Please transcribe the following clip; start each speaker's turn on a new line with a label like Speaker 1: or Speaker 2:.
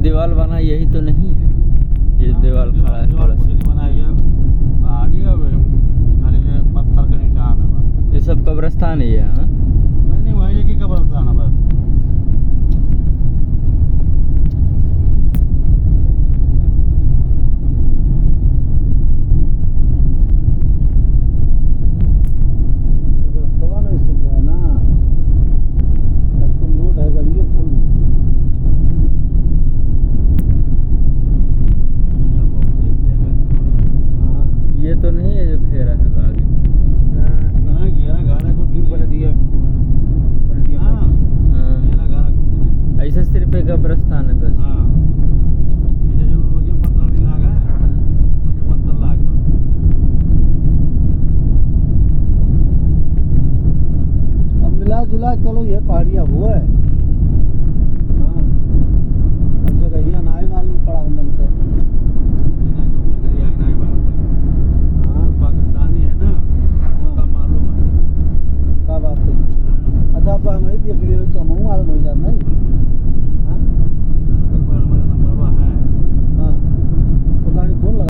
Speaker 1: दीवार बना यही तो नहीं है, ये दीवार खड़ा है थोड़ा सा।
Speaker 2: बनाई है पहाड़ी है, खाली ये पत्थर का निशान है बस।
Speaker 1: ये सब कब्रिस्तान ही है। हाँ
Speaker 2: नहीं वही की कब्रिस्तान है बस।
Speaker 1: ये तो नहीं है जो घेरा है आगे।
Speaker 2: ना घेरा घारा कुछ नहीं कर दिया। हाँ घेरा घारा कुछ नहीं।
Speaker 1: ऐसा सिर्फ एक कब्रिस्तान है बस।
Speaker 2: हाँ इसे जो बगे पत्थर नहीं लगा है, बगे पत्थर लगा।
Speaker 3: अब मिला जुला चलो ये पहाड़िया हुआ है।